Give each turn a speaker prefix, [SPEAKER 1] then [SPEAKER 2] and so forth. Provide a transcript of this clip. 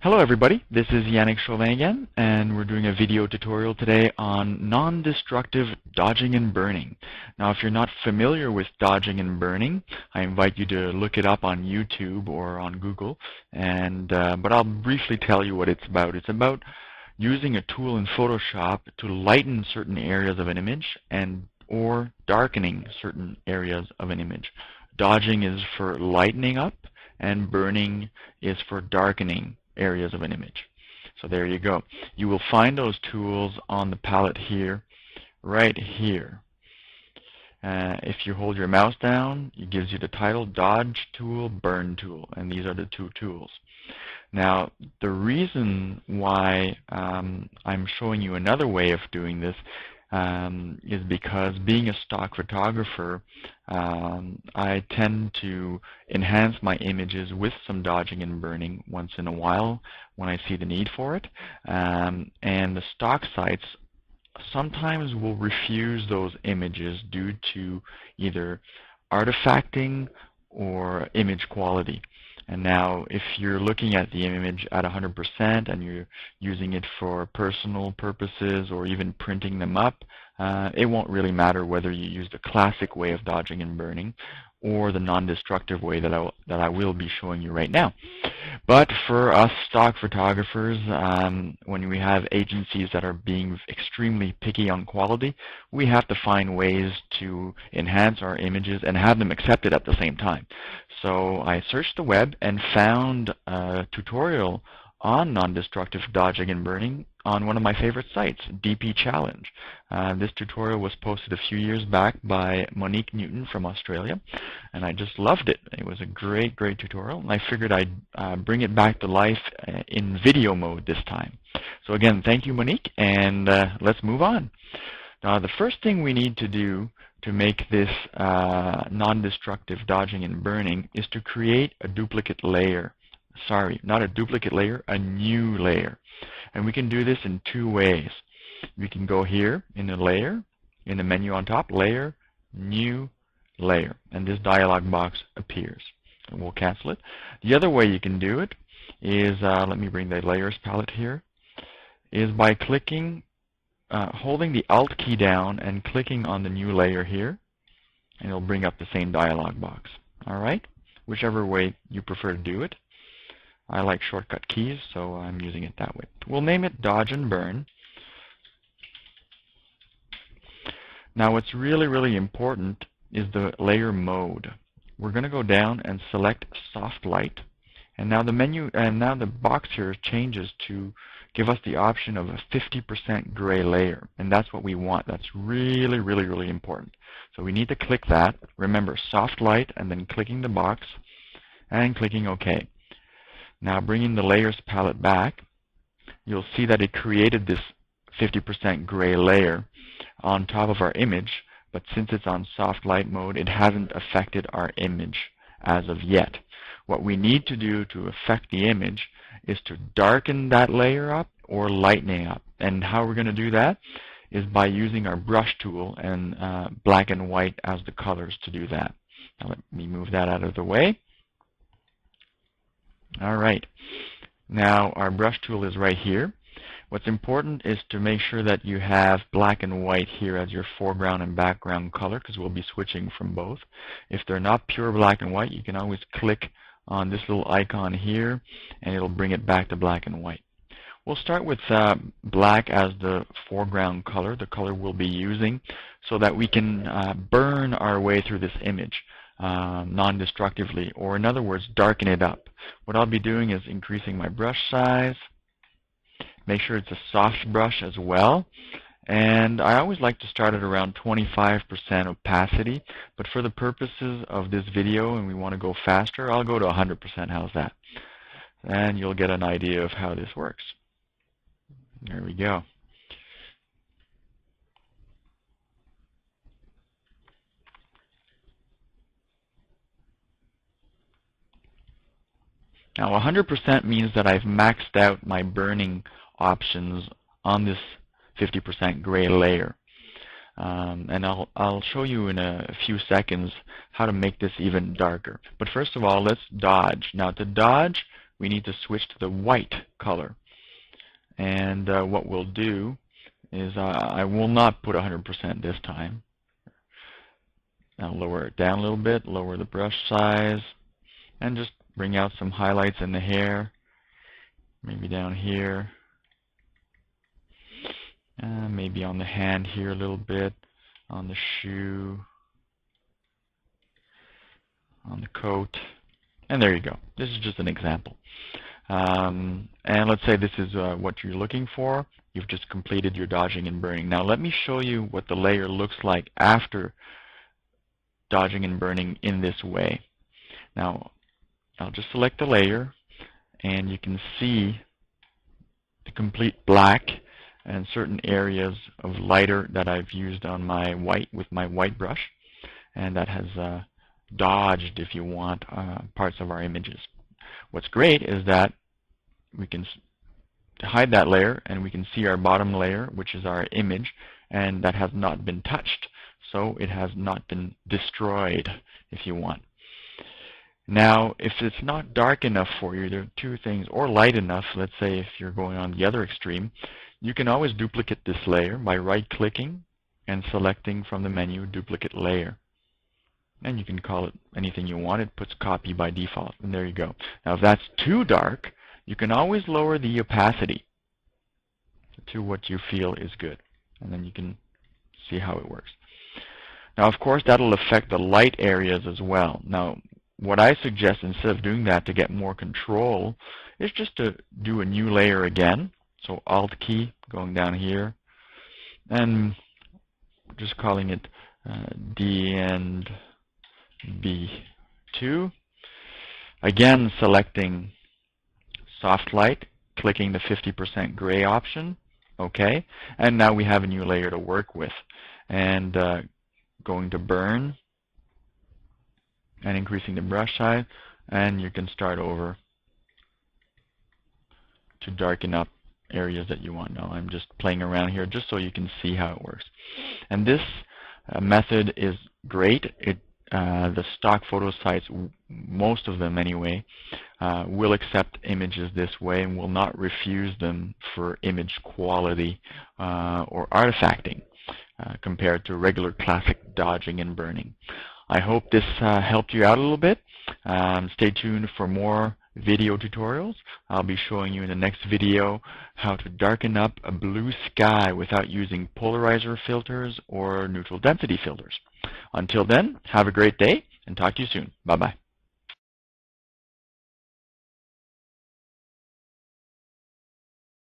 [SPEAKER 1] Hello everybody, this is Yannick Chauvin again, and we're doing a video tutorial today on non-destructive dodging and burning. Now if you're not familiar with dodging and burning, I invite you to look it up on YouTube or on Google, but I'll briefly tell you what it's about. It's about using a tool in Photoshop to lighten certain areas of an image or darkening certain areas of an image. Dodging is for lightening up and burning is for darkening areas of an image. So there you go. You will find those tools on the palette here, right here. If you hold your mouse down, it gives you the title Dodge Tool, Burn Tool, and these are the two tools. Now, the reason why I'm showing you another way of doing this is because being a stock photographer, I tend to enhance my images with some dodging and burning once in a while when I see the need for it. And the stock sites sometimes will refuse those images due to either artifacting or image quality. And now if you're looking at the image at 100% and you're using it for personal purposes or even printing them up, it won't really matter whether you use the classic way of dodging and burning or the non-destructive way that I will be showing you right now. But for us stock photographers, when we have agencies that are being extremely picky on quality, we have to find ways to enhance our images and have them accepted at the same time. So I searched the web and found a tutorial on non-destructive dodging and burning on one of my favorite sites, DP Challenge. This tutorial was posted a few years back by Monique Newton from Australia, and I just loved it. It was a great tutorial, and I figured I'd bring it back to life in video mode this time. So again, thank you, Monique, and let's move on. Now, the first thing we need to do to make this non-destructive dodging and burning is to create a duplicate layer. Sorry, not a duplicate layer, a new layer. And we can do this in two ways. We can go here in the layer, in the menu on top, layer, new layer, and this dialog box appears. And we'll cancel it. The other way you can do it is, let me bring the layers palette here, is by clicking, holding the Alt key down and clicking on the new layer here, and it'll bring up the same dialog box. All right? Whichever way you prefer to do it. I like shortcut keys, so I'm using it that way. We'll name it Dodge and Burn. Now what's really important is the layer mode. We're going to go down and select Soft Light, and now the box here changes to give us the option of a 50% gray layer, and that's what we want. That's really important. So we need to click that. Remember, Soft Light, and then clicking the box and clicking OK. Now bringing the layers palette back, you'll see that it created this 50% gray layer on top of our image, but since it's on soft light mode, it hasn't affected our image as of yet. What we need to do to affect the image is to darken that layer up or lighten up. And how we're going to do that is by using our brush tool and black and white as the colors to do that. Now let me move that out of the way. All right, now our brush tool is right here. What's important is to make sure that you have black and white here as your foreground and background color, because we'll be switching from both. If they're not pure black and white, you can always click on this little icon here and it'll bring it back to black and white. We'll start with black as the foreground color, the color we'll be using, so that we can burn our way through this image non-destructively, or in other words, darken it up. What I'll be doing is increasing my brush size, make sure it's a soft brush as well, and I always like to start at around 25% opacity, but for the purposes of this video and we want to go faster, I'll go to 100%. How's that? And you'll get an idea of how this works. There we go. Now 100% means that I've maxed out my burning options on this 50% gray layer. And I'll show you in a few seconds how to make this even darker. But first of all, let's dodge. Now to dodge, we need to switch to the white color. And what we'll do is I will not put 100% this time. I'll lower it down a little bit, lower the brush size, and just bring out some highlights in the hair, maybe down here, maybe on the hand here a little bit, on the shoe, on the coat, and there you go. This is just an example. And let's say this is what you're looking for. You've just completed your dodging and burning. Now let me show you what the layer looks like after dodging and burning in this way. Now I'll just select the layer, and you can see the complete black and certain areas of lighter that I've used on my white with my white brush, and that has dodged, if you want, parts of our images. What's great is that we can hide that layer and we can see our bottom layer, which is our image, and that has not been touched, so it has not been destroyed, if you want. Now, if it's not dark enough for you, there are two things, or light enough. Let's say if you're going on the other extreme, you can always duplicate this layer by right-clicking and selecting from the menu Duplicate Layer. And you can call it anything you want. It puts copy by default, and there you go. Now, if that's too dark, you can always lower the opacity to what you feel is good, and then you can see how it works. Now, of course, that'll affect the light areas as well. Now, what I suggest, instead of doing that to get more control, is just to do a new layer again. So Alt key, going down here, and just calling it D and B2. Again, selecting soft light, clicking the 50% gray option, okay, and now we have a new layer to work with. And going to burn and increasing the brush size, and you can start over to darken up areas that you want. Now I'm just playing around here just so you can see how it works. And this method is great. The stock photo sites, most of them anyway, will accept images this way and will not refuse them for image quality or artifacting compared to regular classic dodging and burning. I hope this helped you out a little bit. Stay tuned for more video tutorials. I'll be showing you in the next video how to darken up a blue sky without using polarizer filters or neutral density filters. Until then, have a great day and talk to you soon. Bye-bye.